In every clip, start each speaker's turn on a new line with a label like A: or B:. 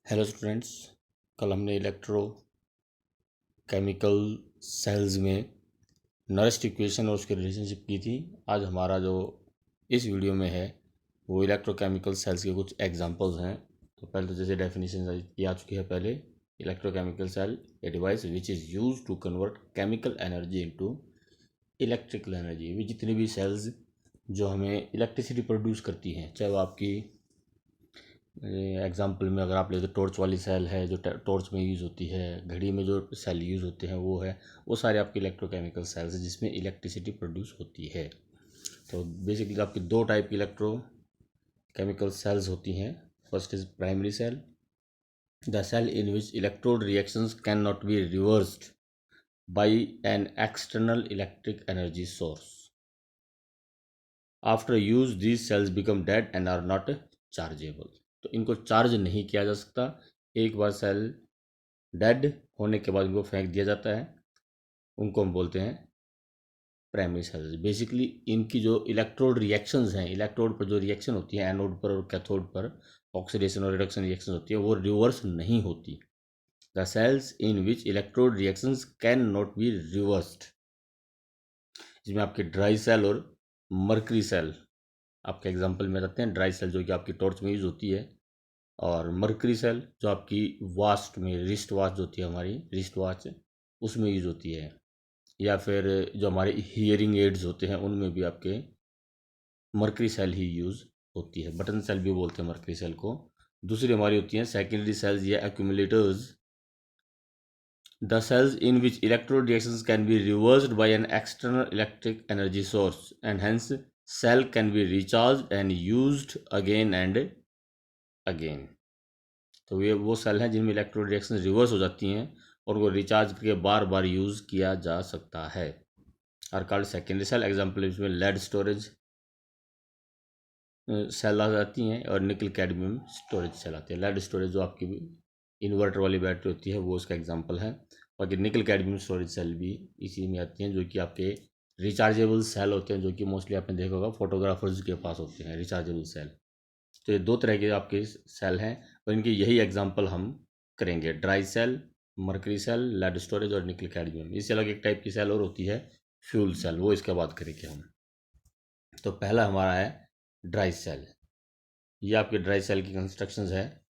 A: Hello students. कल हमने electrochemical cells में नरेस्ट इक्वेशन और उसकी रिलेशनशिप की थी। आज हमारा जो इस वीडियो में है वो इलेक्ट्रोकेमिकल सेल्स के कुछ एग्जांपल्स हैं। तो पहले तो जैसे डेफिनेशन ये आ चुकी है पहले, electrochemical cell a device which is use to convert chemical energy into electrical energy. भी जितनी भी सेल्स जो हमें इलेक्ट्रिसिटी प्रोड्यूस करती हैं, चाहे वो आपकी एग्जाम्पल में अगर आप ले तो टॉर्च वाली सेल है जो टॉर्च में यूज़ होती है, घड़ी में जो सेल यूज़ होते हैं वो है, वो सारे आपके इलेक्ट्रोकेमिकल सेल्स हैं जिसमें इलेक्ट्रिसिटी प्रोड्यूस होती है। तो बेसिकली आपकी दो टाइप की इलेक्ट्रोकेमिकल सेल्स होती हैं। First is primary cell, the cell in which electrode reactions can not be reversed by an external electric energy source. After use these cells become dead and are not chargeable. तो इनको charge नहीं किया जा सकता। एक बार cell dead होने के बाद इनको फेंक दिया जाता है, उनको हम बोलते हैं प्राइमरी सेल्स। बेसिकली इनकी जो इलेक्ट्रोड रिएक्शंस हैं, इलेक्ट्रोड पर जो रिएक्शन होती है एनोड पर और कैथोड पर, ऑक्सीडेशन और रिडक्शन रिएक्शन होती है, वो रिवर्स नहीं होती। The cells in which electrode reactions can not be reversed, जिसमें आपके ड्राई सेल और मर्करी सेल आपके एग्जाम्पल में रहते हैं। ड्राई सेल जो कि आपकी टॉर्च में यूज होती है, और मर्करी सेल जो आपकी वास्ट में, रिस्ट वॉच जो होती है हमारी रिस्ट वॉच, उसमें यूज होती है। या फिर जो हमारे हियरिंग एड्स होते हैं उनमें भी आपके मर्करी सेल ही यूज होती है। बटन सेल भी बोलते हैं मर्करी सेल को। दूसरी हमारी होती हैं सेकेंडरी सेल्स या accumulators, the cells in which electrode reactions can be reversed by an external electric energy source and hence cell can be recharge and used again and again. तो ये वो cell हैं जिनमें इलेक्ट्रोड रिएक्शन रिवर्स हो जाती हैं और वो रिचार्ज करके बार बार यूज़ किया जा सकता है। Are called secondary cell. Example इसमें लेड स्टोरेज सेल आ जाती हैं और निकल कैडमियम स्टोरेज सेल आती है। लेड स्टोरेज जो आपकी इन्वर्टर वाली बैटरी होती है वो उसका एग्जाम्पल है। बाकी निकल कैडमियम स्टोरेज सेल भी इसी में आती हैं, जो कि आपके रिचार्जेबल सेल होते हैं, जो कि मोस्टली आपने देखा होगा फोटोग्राफर्स के पास होते हैं रिचार्जेबल सेल। तो ये दो तरह के आपके सेल हैं और इनके यही एग्जाम्पल हम करेंगे, dry cell, mercury cell, lead storage और निकल कैडमियम। इससे अलग एक टाइप की सेल और होती है फ्यूल सेल, वो इसके बाद करेंगे हम। तो पहला हमारा है ड्राई सेल। ये आपके ड्राई सेल की कंस्ट्रक्शंस है।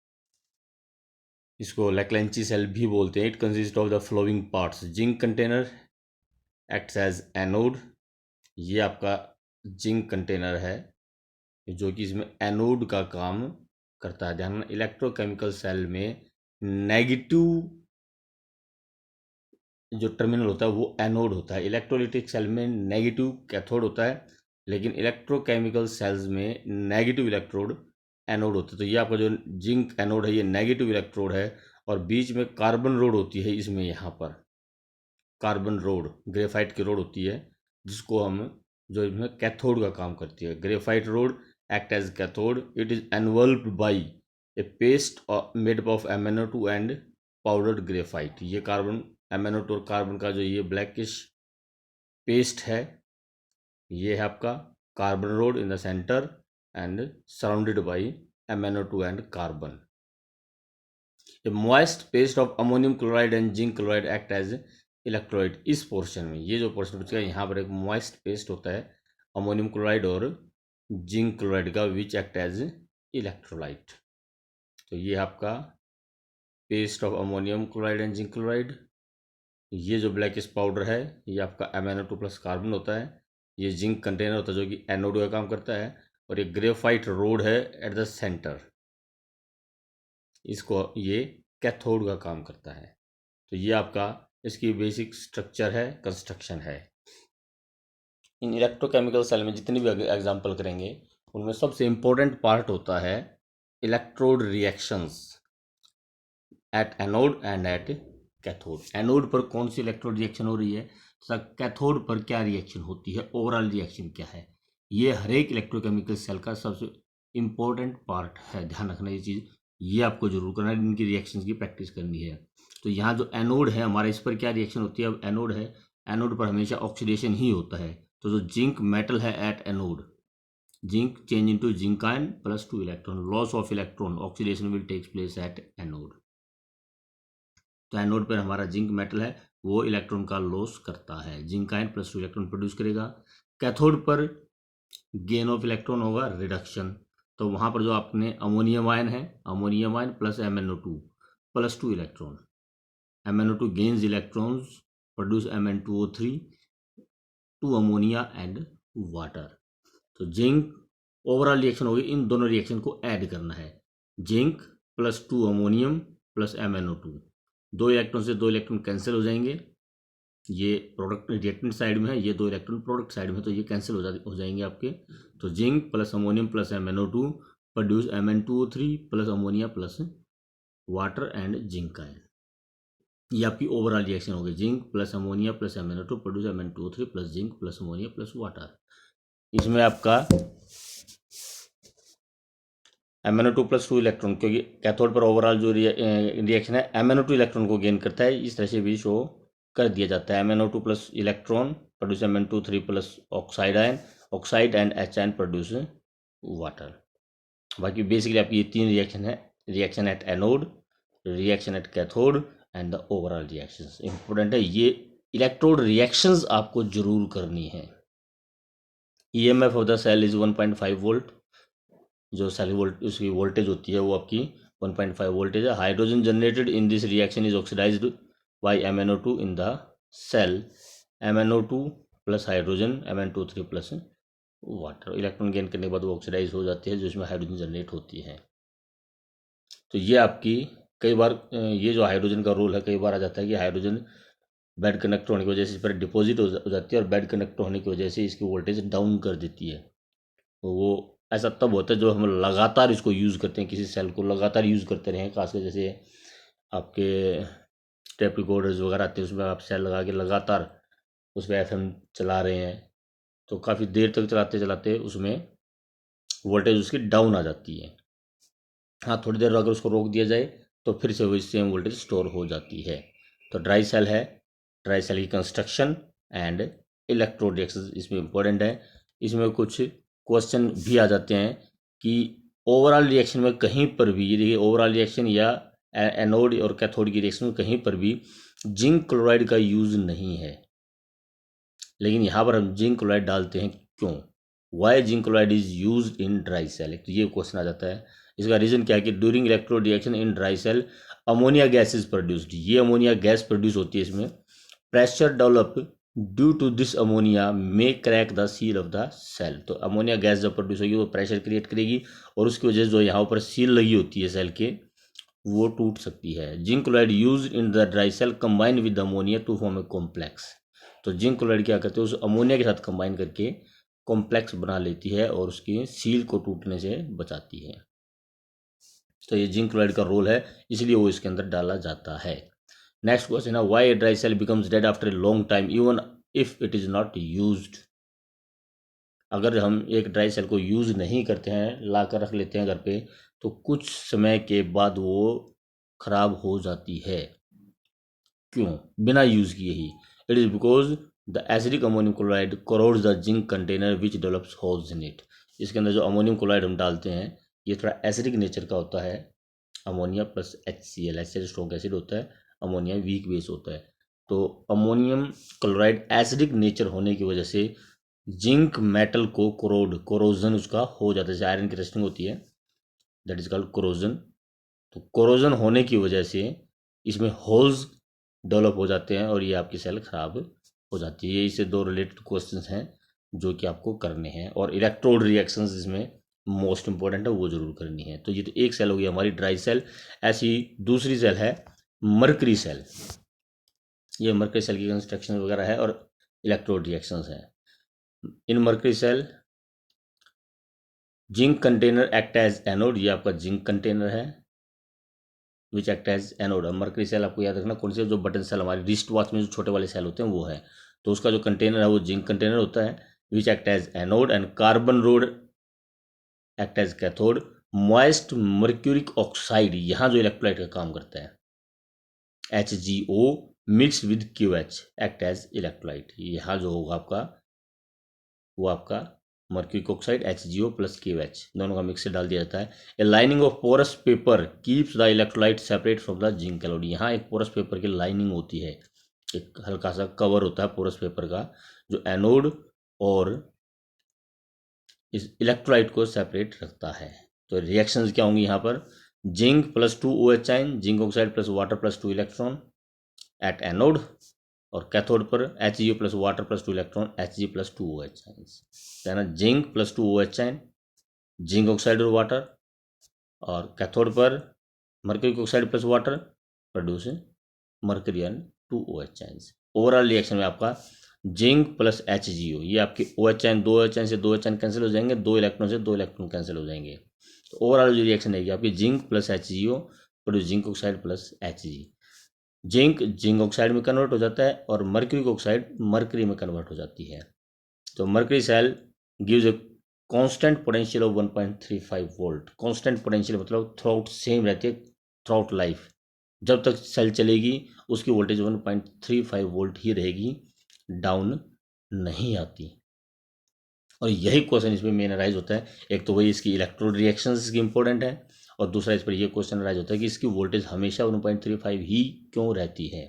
A: इसको लैक्लेंची सेल भी बोलते हैं। It consist of the flowing parts, zinc container acts as anode. ये आपका जिंक कंटेनर है जो कि इसमें एनोड का काम करता है। ध्यान, इलेक्ट्रोकेमिकल सेल में नेगेटिव जो टर्मिनल होता है वो एनोड होता है। इलेक्ट्रोलिटिक सेल में नेगेटिव कैथोड होता है, लेकिन इलेक्ट्रोकेमिकल सेल्स में नेगेटिव इलेक्ट्रोड एनोड होता है। तो ये आपका जो जिंक एनोड है ये नेगेटिव इलेक्ट्रोड है, और बीच में कार्बन रोड होती है। इसमें यहाँ पर कार्बन रोड, ग्रेफाइट की रोड होती है, जिसको हम जो इसमें कैथोड का काम करती है। Graphite rod act as cathode. It is enveloped by a paste made of MnO2 and powdered graphite. ये कार्बन, MnO2 और कार्बन का जो ये ब्लैकिश पेस्ट है, ये है आपका carbon rod in the centre and surrounded by MnO2 and carbon. A moist paste of ammonium chloride and zinc chloride act as electrolyte. इस पोर्शन में, ये जो पोर्शन बचेगा यहाँ पर एक मॉइस्ट पेस्ट होता है अमोनियम क्लोराइड और जिंक क्लोराइड का, विच एक्ट एज इलेक्ट्रोलाइट। तो ये आपका paste of ammonium chloride and zinc chloride. ये जो ब्लैकिश पाउडर है ये आपका MnO2 प्लस कार्बन होता है। ये जिंक कंटेनर होता है जो कि एनोड का काम करता है, और ये ग्रेफाइट रोड है एट द सेंटर, इसको ये कैथोड का काम करता है। तो ये आपका इसकी बेसिक स्ट्रक्चर है, कंस्ट्रक्शन है। इन इलेक्ट्रोकेमिकल सेल में जितनी भी एग्जांपल करेंगे उनमें सबसे इम्पोर्टेंट पार्ट होता है electrode reactions at anode and at cathode. Anode पर कौन सी इलेक्ट्रोड रिएक्शन हो रही है तथा कैथोड पर क्या रिएक्शन होती है, ओवरऑल रिएक्शन क्या है, ये हर एक इलेक्ट्रोकेमिकल सेल का सबसे इम्पोर्टेंट पार्ट है। ध्यान रखना ये चीज़, ये आपको जरूर करना है, इनकी रिएक्शन की प्रैक्टिस करनी है। तो यहाँ जो एनोड है हमारा, इस पर क्या रिएक्शन होती है। अब एनोड है, एनोड पर हमेशा ऑक्सीडेशन ही होता है। तो जो जिंक मेटल है at anode, zinc change into zinc ion plus 2 electron, loss of electron, oxidation will takes place at anode. तो एनोड पर हमारा जिंक मेटल है वो इलेक्ट्रॉन का लॉस करता है, zinc ion plus 2 electron produce करेगा। कैथोड पर गेन ऑफ इलेक्ट्रॉन होगा रिडक्शन, तो वहां पर जो आपने अमोनियम आयन है, ammonium ion plus MnO2 plus 2 electron, MnO2 gains electrons produce Mn2O3 two ammonia and water. तो जिंक ओवरऑल रिएक्शन होगी, इन दोनों रिएक्शन को ऐड करना है, zinc plus 2 ammonium plus MnO2, 2 electron से 2 इलेक्ट्रॉन कैंसिल हो जाएंगे, ये प्रोडक्ट रिएक्टेंट साइड में है, ये 2 इलेक्ट्रॉन प्रोडक्ट साइड में, तो ये कैंसिल हो जाएंगे आपके। तो zinc plus ammonium plus MnO2 produce Mn2O3 plus ammonia plus water and zinc ion. ये आपकी ओवरऑल रिएक्शन होगी, zinc plus ammonia plus MnO2 produce Mn2O3 plus zinc plus ammonia plus water. इसमें आपका MnO2 प्लस 2 इलेक्ट्रॉन, क्योंकि cathode पर overall जो reaction है MnO2 electron को गेन करता है, इस तरह से भी शो कर दिया जाता है। MnO2 plus electron produce Mn2O3 plus oxide ion, oxide and H ion produce water. बाकी बेसिकली आपकी ये 3 रिएक्शन है, reaction at anode, reaction at cathode and the overall reactions. Important है ये इलेक्ट्रोड रिएक्शंस आपको जरूर करनी है। EMF of the cell is 1.5 volt, जो सेल उसकी वोल्टेज होती है वो आपकी 1.5 वोल्टेज है। Hydrogen generated in this reaction is oxidised by MnO2 in the cell, MnO2 plus hydrogen Mn2O3 plus water, electron gain करने के बाद वो ऑक्सीडाइज हो जाती है, जो इसमें हाइड्रोजन जनरेट होती है। तो ये आपकी कई बार ये जो हाइड्रोजन का रोल है कई बार आ जाता है कि हाइड्रोजन बेड कनेक्ट होने की वजह से इस पर डिपॉजिट हो जाती है, और बेड कनेक्ट होने की वजह से इसकी वोल्टेज डाउन कर देती है। तो वो ऐसा तब होता है जो हम लगातार इसको यूज़ करते हैं, किसी सेल को लगातार यूज़ करते रहें, खासकर जैसे आपके टेप रिकॉर्डर्स वगैरह आते हैं, उसमें आप सेल लगा के लगातार उस पर FM चला रहे हैं, तो काफ़ी देर तक चलाते चलाते उसमें वोल्टेज उसकी डाउन आ जाती है। हाँ, थोड़ी देर अगर उसको रोक दिया जाए तो फिर से वही सेम वोल्टेज स्टोर हो जाती है। तो ड्राई सेल है, ड्राई सेल की कंस्ट्रक्शन एंड इलेक्ट्रोड रिएक्शन इसमें इंपॉर्टेंट है। इसमें कुछ क्वेश्चन भी आ जाते हैं कि ओवरऑल रिएक्शन में कहीं पर भी, ये देखिए ओवरऑल रिएक्शन या एनोड और कैथोड की रिएक्शन में कहीं पर भी जिंक क्लोराइड का यूज नहीं है, लेकिन यहाँ पर हम जिंक क्लोराइड डालते हैं, क्यों? Why zinc chloride is use in dry cell, तो ये क्वेश्चन आ जाता है। इसका रीजन क्या है कि during electrode reaction in dry cell ammonia gas is produced, ये अमोनिया गैस प्रोड्यूस होती है, इसमें pressure develop due to this ammonia may crack the seal of the cell. तो अमोनिया गैस जब प्रोड्यूस होगी वो प्रेशर क्रिएट करेगी, और उसकी वजह से जो यहाँ पर सील लगी होती है सेल के वो टूट सकती है। Zinc chloride use in the dry cell combine with ammonia to form a complex, तो जिंक क्लोराइड क्या करते हैं उस अमोनिया के साथ कंबाइन करके कॉम्प्लेक्स बना लेती है और उसकी सील को टूटने से बचाती है। तो ये जिंक क्लोराइड का रोल है, इसलिए वो इसके अंदर डाला जाता है। नेक्स्ट क्वेश्चन है why a dry cell becomes dead after a long time even if it is not used. अगर हम एक ड्राई सेल को यूज नहीं करते हैं, ला कर रख लेते हैं घर पे, तो कुछ समय के बाद वो खराब हो जाती है, क्यों? बिना यूज किए ही। It is because the acidic ammonium chloride corrodes the zinc container which develops holes in it. इसके अंदर जो अमोनियम क्लोराइड हम डालते हैं ये थोड़ा एसिडिक नेचर का होता है, ammonia plus HCl, HCl strong acid होता है, अमोनिया वीक बेस होता है। तो अमोनियम क्लोराइड एसिडिक नेचर होने की वजह से जिंक मेटल को कोरोजन उसका हो जाता है, जैसे आयरन की रस्टिंग होती है, दैट इज कॉल्ड कोरोजन। तो कोरोजन होने की वजह से इसमें होल्स डेवलप हो जाते हैं और ये आपकी सेल खराब हो जाती है। ये इससे 2 रिलेटेड क्वेश्चंस हैं जो कि आपको करने हैं, और इलेक्ट्रोड रिएक्शंस इसमें मोस्ट इंपॉर्टेंट है, वो जरूर करनी है। तो ये तो एक सेल हो गई हमारी ड्राई सेल। ऐसी दूसरी सेल है मर्करी सेल, ये मर्करी सेल की कंस्ट्रक्शन वगैरह है और इलेक्ट्रोड रिएक्शंस है। In mercury cell zinc container act as anode, ये आपका जिंक कंटेनर है, which act as anode. Mercury cell आपको याद रखना कौन से, जो बटन सेल हमारी रिस्ट वॉच में जो छोटे वाले सेल होते हैं वो है, तो उसका जो कंटेनर है वो जिंक कंटेनर होता है, which act as anode, and carbon rod act as cathode. Moist mercuric oxide यहाँ जो इलेक्ट्रोलाइट का काम करता है, HgO mix with QH act as electrolyte. यहाँ जो होगा आपका वो आपका mercuric oxide HgO plus KOH दोनों का मिक्सर डाल दिया जाता है। A lining of porous paper keeps the electrolyte separate from the zinc anode. यहाँ एक पोरस पेपर की लाइनिंग होती है, एक हल्का सा कवर होता है पोरस पेपर का, जो एनोड और इस इलेक्ट्रोलाइट को सेपरेट रखता है। तो रिएक्शंस क्या होंगी यहाँ पर, zinc plus 2 OH ion, zinc oxide plus water plus 2 electron at anode, और कैथोड पर HgO plus water plus 2 electron Hg plus 2 OH ion, zinc plus 2 OH ion, zinc oxide और वाटर, और कैथोड पर mercuric oxide plus water produce mercury and 2 OH ions. Overall reaction में आपका zinc plus HgO, ये आपके OH ion, 2 OH ion से 2 OH ion cancel हो जाएंगे, 2 इलेक्ट्रॉन से 2 इलेक्ट्रॉन कैंसिल हो जाएंगे। तो ओवरऑल जो रिएक्शन रहेगी आपकी zinc plus HgO produce zinc oxide plus Hg। Zinc oxide में कन्वर्ट हो जाता है और मर्क्यूरिक ऑक्साइड मर्क्यूरी में कन्वर्ट हो जाती है। तो mercury cell gives a constant potential of 1.35 volt. Constant potential मतलब थ्रू आउट सेम रहती है, थ्रू आउट लाइफ, जब तक सेल चलेगी उसकी वोल्टेज 1.35 वोल्ट ही रहेगी, डाउन नहीं आती। और यही क्वेश्चन इसमें मेन अराइज होता है। एक तो वही इसकी इलेक्ट्रोड रिएक्शंस इसकी इंपॉर्टेंट है, और दूसरा इस पर यह क्वेश्चन अराइज होता है कि इसकी वोल्टेज हमेशा 1.35 ही क्यों रहती है।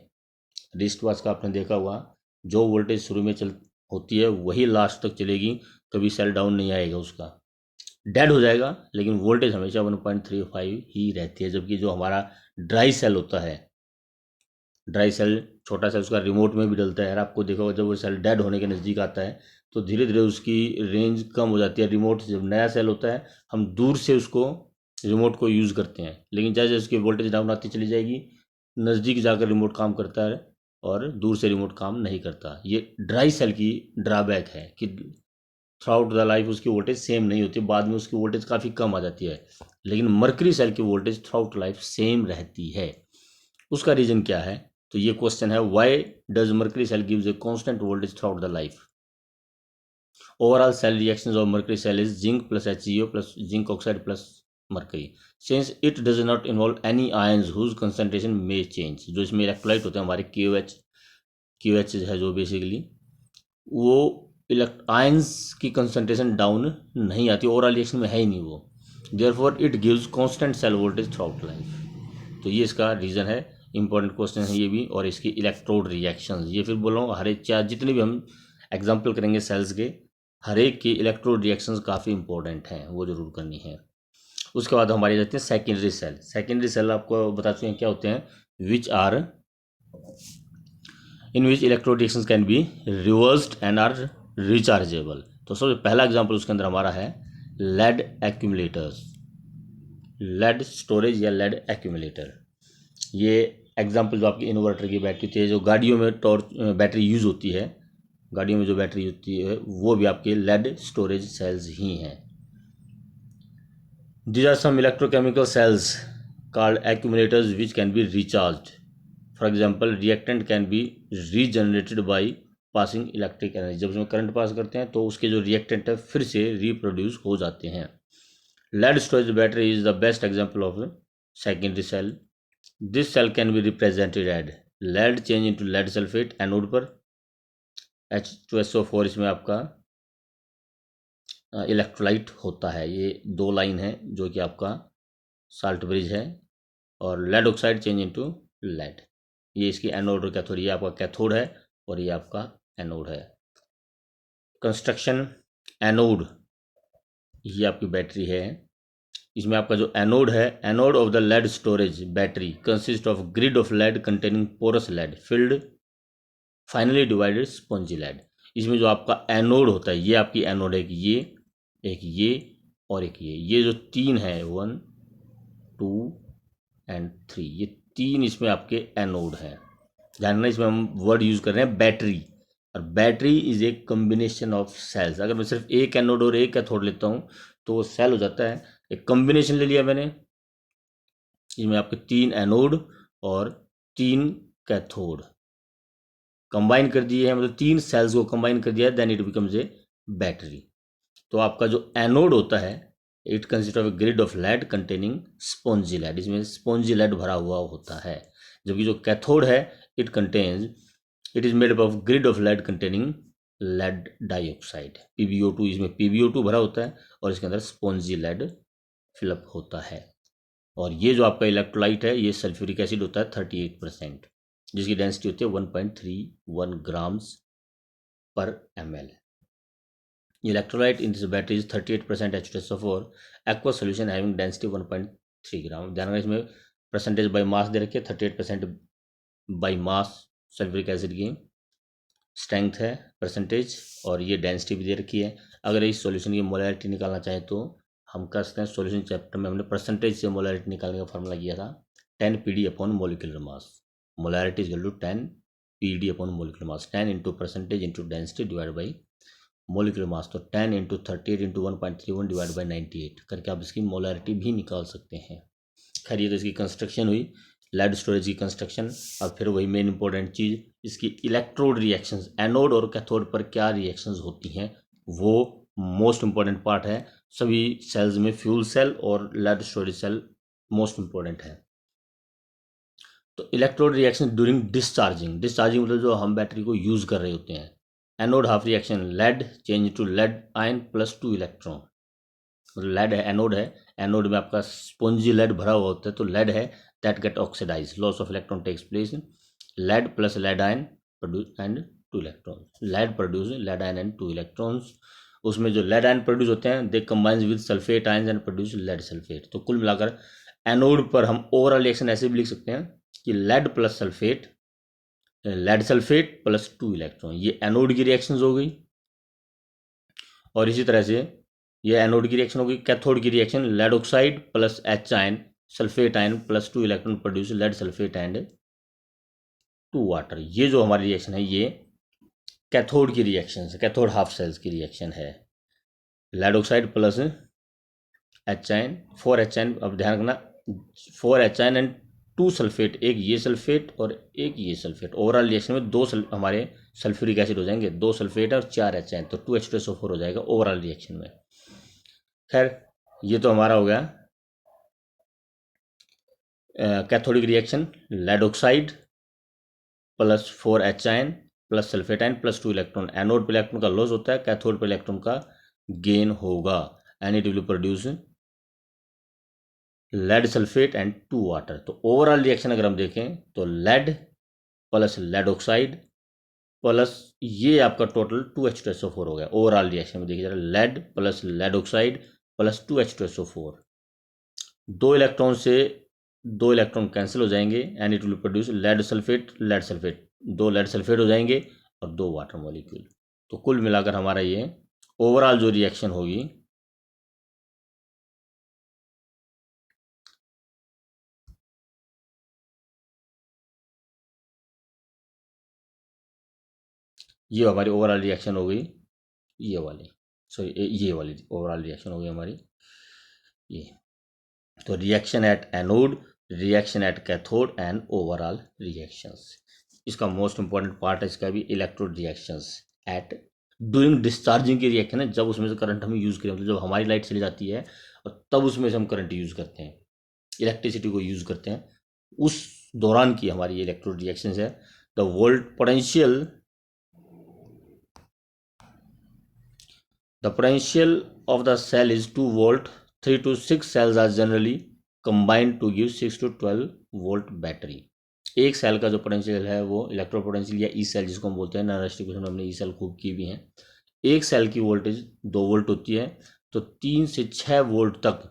A: रिस्ट वॉच का आपने देखा हुआ, जो वोल्टेज शुरू में चल होती है वही लास्ट तक चलेगी, कभी सेल डाउन नहीं आएगा, उसका डेड हो जाएगा, लेकिन वोल्टेज हमेशा 1.35 ही रहती है। जबकि जो हमारा ड्राई सेल होता है, ड्राई सेल छोटा सेल, उसका रिमोट में भी डलता है। आपको देखा होगा जब वो सेल डेड होने के नज़दीक आता है तो धीरे धीरे उसकी रेंज कम हो जाती है। रिमोट जब नया सेल होता है हम दूर से उसको रिमोट को यूज़ करते हैं, लेकिन जैसे जैसे उसकी वोल्टेज डाउन आती चली जाएगी, नज़दीक जाकर रिमोट काम करता है और दूर से रिमोट काम नहीं करता। ये ड्राई सेल की ड्रॉबैक है कि थ्रू आउट द लाइफ उसकी वोल्टेज सेम नहीं होती, बाद में उसकी वोल्टेज काफ़ी कम आ जाती है। लेकिन मर्करी सेल की voltage throughout life same रहती है। उसका रीज़न क्या है, तो ये क्वेश्चन है, why does mercury cell gives a constant voltage throughout the life. Overall cell reactions of mercury cell is zinc plus HgO plus zinc oxide plus mercury, since it does not involve any ions whose concentration में change. जो इसमें electrolyte होते हैं हमारे KOH है, जो basically वो ions की कंसंट्रेशन डाउन नहीं आती, ओवरऑल रिएक्शन में है ही नहीं वो, therefore it gives constant cell voltage throughout life. तो ये इसका रीज़न है। इंपॉर्टेंट क्वेश्चन है ये भी। और इसकी इलेक्ट्रोड रिएक्शंस, ये फिर बोल रहा हूँ हर एक चार जितने भी हम एग्जाम्पल करेंगे सेल्स के, हर एक की इलेक्ट्रोड रिएक्शंस काफ़ी इंपॉर्टेंट हैं, वो जरूर करनी है। उसके बाद हमारी जाती है सेकेंडरी सेल। सेकेंडरी सेल आपको बता चुके हैं क्या होते हैं, which are in which electrode reactions can be reversed and are rechargeable. तो सबसे पहला एग्जाम्पल उसके अंदर हमारा है लेड एक्यूमुलेटर्स, लेड स्टोरेज या लेड एक्यूमुलेटर। ये एग्जाम्पल जो आपकी इन्वर्टर की बैटरी होती है, जो गाड़ियों में टॉर्च बैटरी यूज़ होती है, गाड़ियों में जो बैटरी होती है वो भी आपके लेड स्टोरेज सेल्स ही हैं। These are some electrochemical cells called accumulators which can be recharged. For example, reactant can be regenerated by passing electric energy. जब उसमें करंट पास करते हैं तो उसके जो रिएक्टेंट है फिर से रिप्रोड्यूस हो जाते हैं। Lead storage battery is the best example of secondary cell. This cell can be represented add lead change into lead sulphate, anode पर H2SO4, इसमें आपका इलेक्ट्रोलाइट होता है। ये दो लाइन है जो कि आपका साल्ट ब्रिज है, और lead oxide change into lead, ये इसकी एनोड और कैथोड। ये आपका कैथोड है और ये आपका एनोड है। कंस्ट्रक्शन एनोड, ये आपकी बैटरी है। इसमें आपका जो एनोड है, anode of the lead storage battery consist of grid of lead containing porous lead filled finely divided spongy lead. इसमें जो आपका एनोड होता है, ये आपकी एनोड है, एक ये और एक ये जो तीन है 1 2 एंड 3, ये तीन इसमें आपके एनोड हैं। जानना इसमें हम वर्ड यूज़ कर रहे हैं बैटरी, और battery is a combination of cells. अगर मैं सिर्फ एक एनोड और एक कैथोड लेता हूँ तो वो सेल हो जाता है। एक कम्बिनेशन ले लिया मैंने, इसमें आपके 3 एनोड और 3 कैथोड कंबाइन कर दिए हैं, मतलब 3 सेल्स को कंबाइन कर दिया है, then it becomes a battery. तो आपका जो एनोड होता है, it consist of a grid of lead containing spongy lead, इसमें स्पॉन्जी लेड भरा हुआ होता है। जबकि जो कैथोड है, it is made up of grid of lead containing lead dioxide, PbO2, इसमें PbO2 भरा होता है और इसके अंदर स्पॉन्जी लेड फिलअप होता है। और ये जो आपका इलेक्ट्रोलाइट है ये सल्फ्यूरिक एसिड होता है 38%, जिसकी डेंसिटी होती है 1.31 ग्राम्स पर ml। Electrolyte in this battery is 38% H2SO4 aqueous solution having density 1.3 ग्राम। ध्यान रखना इसमें परसेंटेज बाई मास दे रखी है, 38% बाई मास सल्फ्यूरिक एसिड की स्ट्रेंथ है परसेंटेज, और ये डेंसिटी भी दे रखी है। अगर इस सॉल्यूशन की मोलैरिटी निकालना चाहें तो हम कर सकते हैं। सॉल्यूशन चैप्टर में हमने परसेंटेज से मोलैरिटी निकालने का फॉर्मूला किया था 10 PD upon molecular mass. Molarity is equal to 10 PD upon molecular mass, 10 into percentage into density divide by molecular mass. तो 10 इंटू 38 इंटू 1.31 डिवाइड बाई 98 करके आप इसकी मोलैरिटी भी निकाल सकते हैं। खैर ये तो इसकी कंस्ट्रक्शन हुई, लेड स्टोरेज की कंस्ट्रक्शन। अब फिर वही मेन इंपॉर्टेंट चीज़, इसकी इलेक्ट्रोड रिएक्शंस, एनोड और कैथोड पर क्या रिएक्शंस होती हैं, वो मोस्ट इंपॉर्टेंट पार्ट है सभी सेल्स में। फ्यूल सेल और lead storage cell most important है। तो electrode reaction during discharging, discharging मतलब जो हम बैटरी को यूज़ कर रहे होते हैं। Anode half reaction, lead change to lead ion plus 2 electron. मतलब लेड है, एनोड है, एनोड में आपका स्पॉन्जी लेड भरा हुआ होता है, तो लेड है that get oxidise, loss of electron takes place, lead plus lead ion produce and 2 electron, lead produce lead ion and 2 electrons. उसमें जो लेड आयन प्रोड्यूस होते हैं they combines with sulphate ions and produce lead sulphate. तो कुल मिलाकर anode पर हम overall reaction ऐसे भी लिख सकते हैं कि lead plus sulphate, lead sulphate plus 2 electron, ये एनोड की रिएक्शंस हो गई। और इसी तरह से ये एनोड की रिएक्शन होगी। कैथोड की reaction, lead oxide plus H ion sulphate ion plus 2 electron produce lead sulphate and 2 water. ये जो हमारी रिएक्शन है ये कैथोड की रिएक्शन है, कैथोड हाफ सेल्स की रिएक्शन है। Lead oxide plus H ion, 4 H ion, अब ध्यान रखना 4 H आयन एंड 2 सल्फेट, एक ये सल्फेट और एक ये सल्फेट। ओवरऑल रिएक्शन में हमारे सल्फ्यूरिक एसिड हो जाएंगे, 2 सल्फेट और 4 H आयन, तो 2H2SO4 हो जाएगा ओवरऑल रिएक्शन में। खैर ये तो हमारा हो गया cathodic reaction, lead oxide plus 4 H ion plus sulphate ion plus 2 electron. Anode पे इलेक्ट्रॉन का लॉस होता है, कैथोड पे इलेक्ट्रॉन का गेन होगा, and it will produce lead sulphate and 2 water. तो ओवरऑल रिएक्शन अगर हम देखें तो lead plus lead oxide plus ये आपका टोटल 2H2SO4 हो गया। ओवरऑल रिएक्शन में देखिए जरा, lead plus lead oxide plus 2H2SO4, 2 electron से 2 इलेक्ट्रॉन कैंसिल हो जाएंगे and it will produce lead sulphate, lead sulphate, 2 lead sulphate हो जाएंगे और 2 वाटर मॉलिक्यूल। तो कुल मिलाकर हमारा ये ओवरऑल जो रिएक्शन होगी ये हमारी ओवरऑल रिएक्शन हो गई, ये वाली, सॉरी ये वाली ओवरऑल रिएक्शन हो गई हमारी ये। तो reaction at anode, reaction at cathode and overall reactions. इसका मोस्ट इंपॉर्टेंट पार्ट है इसका भी electrode reactions at during discharging की रिएक्शन है, जब उसमें से करंट हम यूज़ करें, मतलब जब हमारी लाइट चली जाती है और तब उसमें से हम करंट यूज़ करते हैं, इलेक्ट्रिसिटी को यूज़ करते हैं, उस दौरान की हमारी इलेक्ट्रोड रिएक्शंस है। The volt potential, the potential of the cell is 2 volt, 3 to 6 cells are generally combined to give 6 to 12 volt battery. एक सेल का जो पोटेंशियल है वो इलेक्ट्रो पोटेंशियल या ई सेल जिसको हम बोलते हैं, नॉन में हमने ई सेल खूब की भी हैं। एक सेल की वोल्टेज 2 वोल्ट होती है, तो 3 से 6 वोल्ट तक,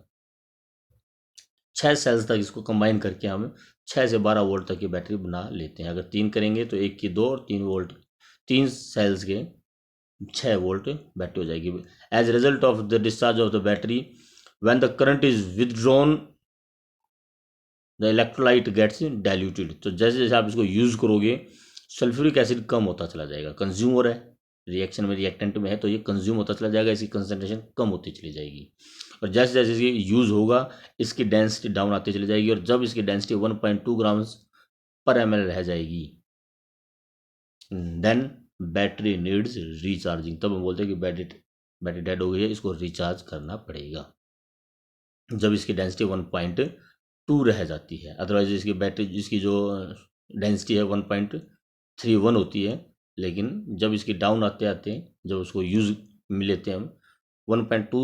A: 6 सेल्स तक इसको कंबाइन करके हम 6 से 12 वोल्ट तक की बैटरी बना लेते हैं। अगर 3 करेंगे तो 1 की 2 और 3 वोल्ट, 3 सेल्स के 6 वोल्ट बैटरी हो जाएगी। As result of the discharge of the battery when the current is withdrawn the electrolyte gets diluted. तो जैसे जैसे आप इसको यूज करोगे सल्फ्यूरिक एसिड कम होता चला जाएगा, कंज्यूम हो रहा है रिएक्शन में, रिएक्टेंट में है तो ये कंज्यूम होता चला जाएगा, इसकी कंसंट्रेशन कम होती चली जाएगी। और जैसे जैसे इसकी यूज होगा इसकी डेंसिटी डाउन आती चली जाएगी, और जब इसकी डेंसिटी 1.2 ग्राम्स पर ml रह जाएगी देन बैटरी नीड्स रिचार्जिंग। तब हम बोलते हैं कि बैटरी डेड हो गई है, इसको रिचार्ज करना पड़ेगा जब इसकी डेंसिटी 1.2 रह जाती है। अदरवाइज इसकी बैटरी जिसकी जो डेंसिटी है 1.31 होती है, लेकिन जब इसकी डाउन आते आते जब उसको यूज में लेते हैं हम 1.2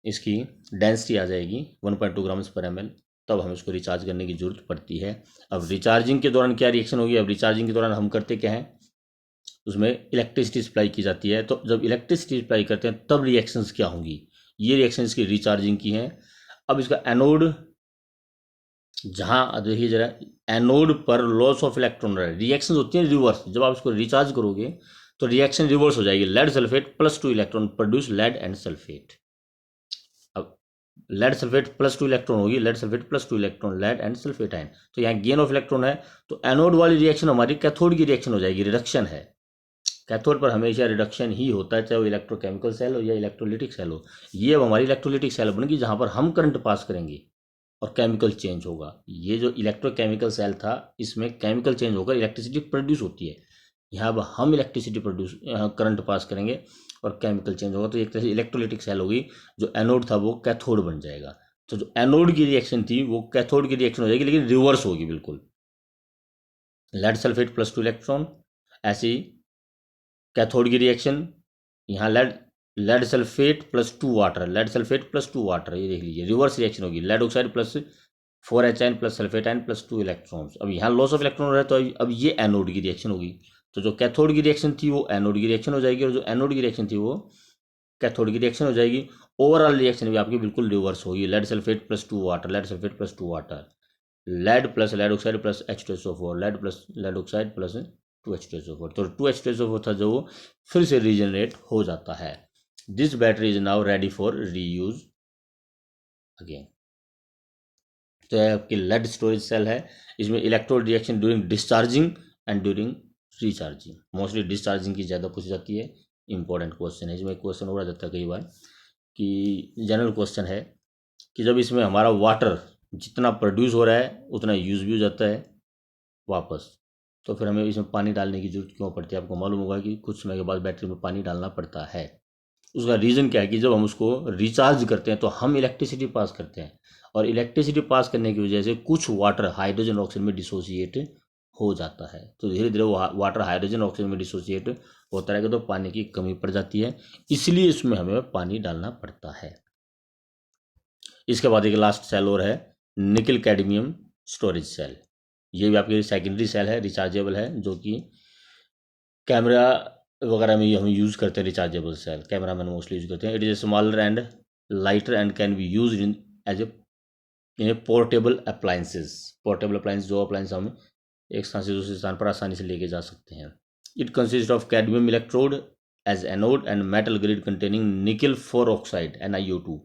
A: इसकी डेंसिटी आ जाएगी 1.2 ग्राम्स पर ml, तब हमें उसको रिचार्ज करने की ज़रूरत पड़ती है। अब रिचार्जिंग के दौरान क्या रिएक्शन होगी? अब रिचार्जिंग के दौरान हम करते क्या हैं, उसमें इलेक्ट्रिसिटी सप्लाई की जाती है। तो जब इलेक्ट्रिसिटी सप्लाई करते हैं तब रिएक्शंस क्या होंगी? ये रिएक्शंस की रिचार्जिंग की हैं। अब इसका एनोड, जहाँ देखिए जरा, एनोड पर लॉस ऑफ इलेक्ट्रॉन रिएक्शन होती है रिवर्स। जब आप इसको रिचार्ज करोगे तो रिएक्शन रिवर्स हो जाएगी। Lead sulphate +2 electron produce lead and sulphate. अब लेड सल्फेट +2 इलेक्ट्रॉन होगी, lead sulphate +2 electron, lead and sulphate ion. तो यहाँ गेन ऑफ इलेक्ट्रॉन है, तो एनोड वाली रिएक्शन हमारी कैथोड की रिएक्शन हो जाएगी, रिडक्शन है। कैथोड पर हमेशा रिडक्शन ही होता है, चाहे वो इलेक्ट्रोकेमिकल सेल हो या इलेक्ट्रोलिटिक सेल हो। ये अब हमारी इलेक्ट्रोलिटिक सेल बनेगी जहाँ पर हम करंट पास करेंगे और केमिकल चेंज होगा। ये जो इलेक्ट्रोकेमिकल सेल था इसमें केमिकल चेंज होकर इलेक्ट्रिसिटी प्रोड्यूस होती है। यहाँ अब हम इलेक्ट्रिसिटी प्रोड्यूस करंट पास करेंगे और केमिकल चेंज होगा, तो एक तरह से इलेक्ट्रोलिटिक सेल होगी। जो एनोड था वो कैथोड बन जाएगा। तो जो एनोड की रिएक्शन थी वो कैथोड की रिएक्शन हो जाएगी, लेकिन रिवर्स होगी बिल्कुल। लेड सल्फेट +2 इलेक्ट्रॉन, ऐसी कैथोड की रिएक्शन, यहाँ lead sulphate +2 water, lead sulphate +2 water, ये देख लीजिए रिवर्स रिएक्शन होगी। Lead oxide +4H plus sulphate ion +2 electrons. अब यहाँ लॉस ऑफ इलेक्ट्रॉन हो रहा है, तो अब ये एनोड की रिएक्शन होगी। तो जो कैथोड की रिएक्शन थी वो एनोड की रिएक्शन हो जाएगी, और जो एनोड की रिएक्शन थी वो कैथोड की रिएक्शन हो जाएगी। ओवरऑल रिएक्शन भी आपकी बिल्कुल रिवर्स होगी। Lead sulphate +2 water, lead sulphate +2 water, lead plus lead oxide plus H2SO4, lead plus lead oxide plus 2H2SO4। तो 2H2SO4 था जो फिर से रीजनरेट हो जाता है। This battery is now ready for reuse again. तो यह आपकी लेड स्टोरेज सेल है। इसमें electrode reaction during discharging and during recharging, mostly discharging की ज़्यादा पूछी जाती है। इंपॉर्टेंट क्वेश्चन है, इसमें क्वेश्चन हो जाता है कई बार कि जनरल क्वेश्चन है कि जब इसमें हमारा वाटर जितना प्रोड्यूस हो रहा है उतना यूज़ भी हो जाता है वापस, तो फिर हमें इसमें पानी डालने की जरूरत क्यों पड़ती है? आपको मालूम होगा कि कुछ समय के बाद बैटरी में पानी डालना पड़ता है। उसका रीज़न क्या है कि जब हम उसको रिचार्ज करते हैं तो हम इलेक्ट्रिसिटी पास करते हैं, और इलेक्ट्रिसिटी पास करने की वजह से कुछ वाटर हाइड्रोजन ऑक्सीजन में डिसोसिएट हो जाता है। तो धीरे धीरे वो वाटर हाइड्रोजन ऑक्सीजन में डिसोसिएट होता रहेगा, तो पानी की कमी पड़ जाती है, इसलिए इसमें हमें पानी डालना पड़ता है। इसके बाद एक लास्ट सेल और है, निकल कैडमियम स्टोरेज सेल। ये भी आपकी सेकेंडरी सेल है, रिचार्जेबल है, जो कि कैमरा वगैरह में हम यूज़ करते हैं। Rechargeable cell camera man mostly use करते हैं। It is smaller and lighter and can be use in as a portable appliances. Portable appliance, जो अप्लाइंस हम एक स्थान से दूसरे स्थान पर आसानी से लेके जा सकते हैं। It consist of cadmium electrode as anode and metal grid containing nickel 4 oxide NiO2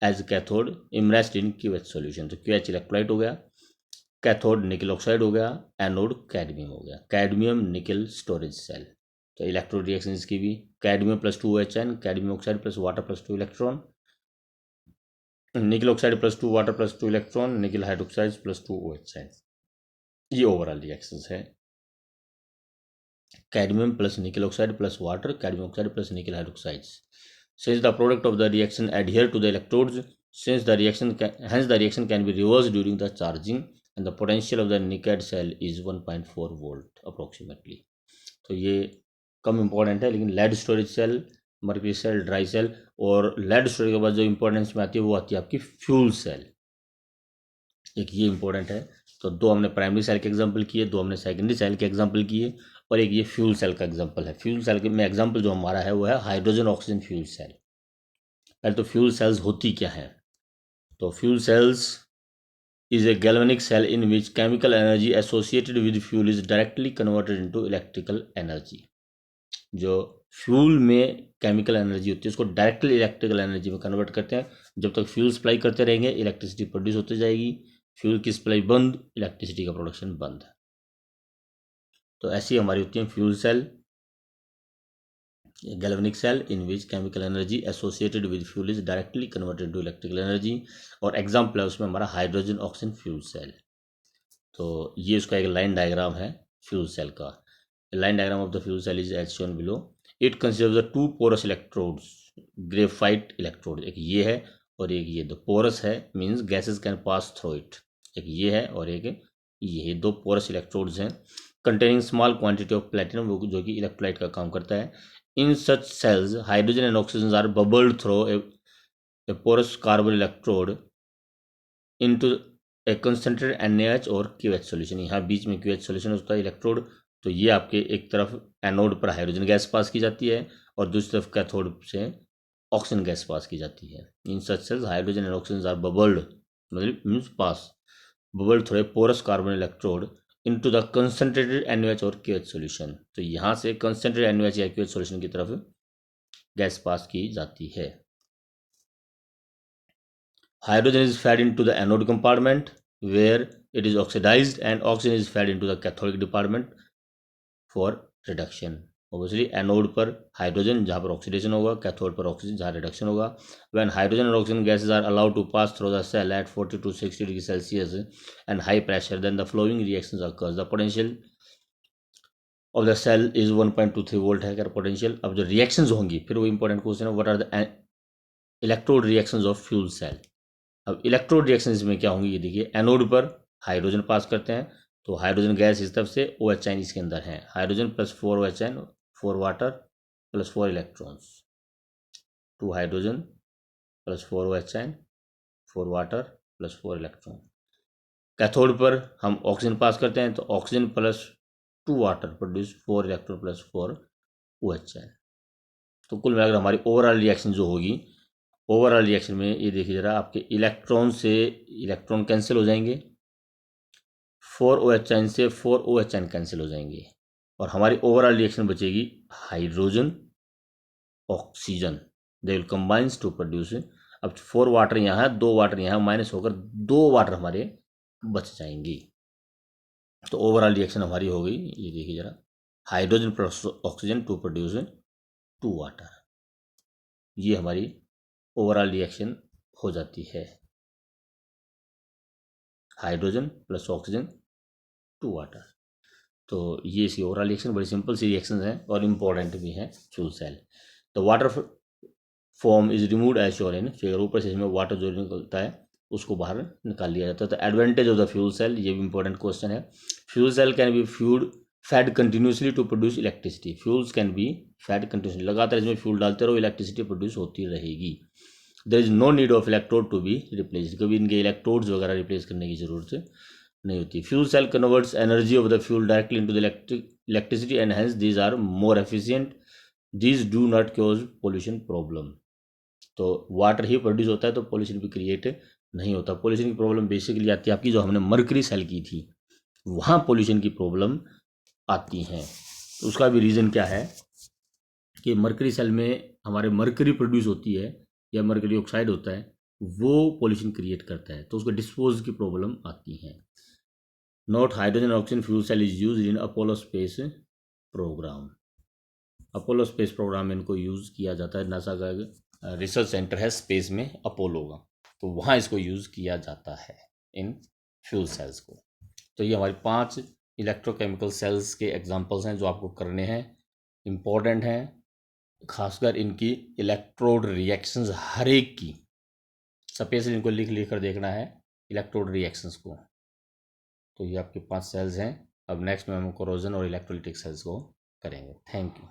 A: as cathode immersed in QH solution. तो QH इलेक्ट्रोलाइट हो गया, कैथोड निकल ऑक्साइड हो गया, एनोड कैडमियम हो गया। कैडमियम निकल स्टोरेज सेल। तो इलेक्ट्रोड रिएक्शन की भी cadmium +2HN, cadmium oxide plus water +2 electron, निकल ऑक्साइड +2 वाटर +2 इलेक्ट्रॉन, निकल हाइड्रोक्साइड +2 OH। ये ओवरऑल रिएक्शंस है। कैडमियम प्लस निकल oxide plus water, cadmium oxide plus निकल hydroxides. Since the product of the reaction adhere to the electrodes, since the reaction hence the reaction can be reversed during the charging, and the potential of the nickel cell is 1.4 volt approximately। तो ये कम important है, लेकिन lead storage cell, mercury cell, dry cell, और lead storage के बाद जो importance में आती है वो आती है आपकी फ्यूल सेल। एक ये इंपॉर्टेंट है। तो दो हमने प्राइमरी सेल के एग्जांपल किए, दो हमने सेकेंडरी सेल के एग्जांपल किए, और एक ये फ्यूल सेल का एग्जांपल है। फ्यूल सेल में एग्जांपल जो हमारा है वो है हाइड्रोजन ऑक्सीजन फ्यूल सेल। पहले तो फ्यूल सेल्स होती क्या है? तो fuel cells is a galvanic cell in which chemical energy associated with fuel is directly converted into electrical energy। जो फ्यूल में केमिकल एनर्जी होती है उसको डायरेक्टली इलेक्ट्रिकल एनर्जी में कन्वर्ट करते हैं। जब तक फ्यूल सप्लाई करते रहेंगे इलेक्ट्रिसिटी प्रोड्यूस होती जाएगी, फ्यूल की सप्लाई बंद, इलेक्ट्रिसिटी का प्रोडक्शन बंद। तो ऐसी हमारी होती है fuel cell, galvanic cell in which chemical energy associated with fuel is directly converted into electrical energy। और एग्जाम्पल है उसमें हमारा हाइड्रोजन ऑक्सीजन फ्यूल सेल। तो ये उसका एक लाइन डायग्राम है फ्यूल सेल का। Line diagram of the fuel cell is as shown below. It consist of the 2 porous electrodes, graphite electrode, एक ये है और एक ये। दो पोरस है means gases can pass through it, एक ये है और एक ये। दो पोरस इलेक्ट्रोड्स हैं containing small quantity of platinum, जो कि इलेक्ट्रोलाइट का काम करता है। In such cells hydrogen and oxygen are bubbled through a porous carbon electrode into a concentrated NaH और QH सॉल्यूशन। यहाँ बीच में QH सॉल्यूशन होता है इलेक्ट्रोड, तो ये आपके एक तरफ एनोड पर हाइड्रोजन गैस पास की जाती है और दूसरी तरफ कैथोड से ऑक्सीजन गैस पास की जाती है। In such cells hydrogen and oxygen are bubbled, मतलब means pass bubbled through a porous carbon electrode into the concentrated NaH और QH सॉल्यूशन। तो यहाँ से कंसंट्रेटेड NaH या QH सॉल्यूशन की तरफ गैस पास की जाती है। Hydrogen is fed into the anode compartment where it is oxidized, and oxygen is fed into the cathodic department for reduction. Obviously anode पर हाइड्रोजन जहाँ पर ऑक्सीडेशन होगा, कैथोड पर ऑक्सीजन जहाँ रिडक्शन होगा। When hydrogen and oxygen gases are allowed to pass through the cell at 40 to 60 degrees Celsius and high pressure, then the following reactions occurs. The potential of the cell is 1.23 volt है अगर potential. अब जो reactions होंगी, फिर वो important question है, what are the electrode reactions of fuel cell. अब electrode reaction इसमें क्या होंगी, ये देखिए, एनोड पर हाइड्रोजन पास करते हैं, तो हाइड्रोजन गैस इस तरफ से, OH आयन इसके अंदर है, hydrogen plus 4 OH ion, 4 water plus 4 electrons, 2 hydrogen plus 4 OH ion, 4 water plus 4 electron. Cathode पर हम ऑक्सीजन पास करते हैं, तो oxygen plus 2 water produce 4 electron plus 4 OH ion. तो कुल मिलाकर हमारी ओवरऑल रिएक्शन जो होगी, ओवरऑल रिएक्शन में ये देखिए जरा, आपके इलेक्ट्रॉन से इलेक्ट्रॉन कैंसिल हो जाएंगे, 4 OH आयन से 4 OH आयन कैंसिल हो जाएंगे, और हमारी ओवरऑल रिएक्शन बचेगी hydrogen oxygen, they will combines to produce. अब 4 वाटर यहाँ है, 2 वाटर यहाँ माइनस होकर 2 वाटर हमारे बच जाएंगी। तो ओवरऑल रिएक्शन हमारी हो गई, ये देखिए जरा, hydrogen plus oxygen to produce 2 water, ये हमारी ओवरऑल रिएक्शन हो जाती है, हाइड्रोजन प्लस ऑक्सीजन 2 वाटर। तो ये इसकी ओवरऑल रिएक्शन, बड़ी सिंपल सी रिएक्शन है और इम्पोर्टेंट भी है fuel cell. The water form is removed as shown in figure, ऊपर से इसमें वाटर जो निकलता है उसको बाहर निकाल लिया जाता है। तो advantage of the fuel cell, ये भी इंपॉर्टेंट क्वेश्चन है। Fuel cell can be fed continuously to produce electricity, fuels can be fed continuously, लगातार इसमें फ्यूल डालते रहो, इलेक्ट्रिसिटी प्रोड्यूस होती रहेगी। There is no need of electrode to be replace, कभी इनके इलेक्ट्रोड्स वगैरह रिप्लेस करने की जरूरत नहीं होती। Fuel cell converts energy of the fuel directly into the electricity and hence these are more efficient, these do not cause pollution problem. तो water ही प्रोड्यूस होता है तो पोल्यूशन भी क्रिएट नहीं होता। पोल्यूशन की प्रॉब्लम बेसिकली आती है आपकी, जो हमने मर्करी सेल की थी वहाँ पोल्यूशन की प्रॉब्लम आती हैं। तो उसका भी रीज़न क्या है कि मर्करी सेल में हमारे मर्करी प्रोड्यूस होती है या मर्करी ऑक्साइड होता है, वो पोल्यूशन क्रिएट करता है, तो उसको डिस्पोज की प्रॉब्लम आती है। Not hydrogen oxygen fuel cell is use in Apollo space program, Apollo space program में इनको यूज़ किया जाता है। नासा का रिसर्च सेंटर है स्पेस में अपोलो का, तो वहाँ इसको यूज़ किया जाता है इन फ्यूल सेल्स को। तो ये हमारी 5 इलेक्ट्रोकेमिकल सेल्स के एग्जांपल्स हैं जो आपको करने हैं, इम्पॉर्टेंट हैं, खासकर इनकी इलेक्ट्रोड रिएक्शंस हर एक की स्पेशली इनको लिख कर देखना है इलेक्ट्रोड रिएक्शंस को। तो ये आपके 5 सेल्स हैं। अब नेक्स्ट में हम कोरोजन और इलेक्ट्रोलिटिक सेल्स को करेंगे। Thank you.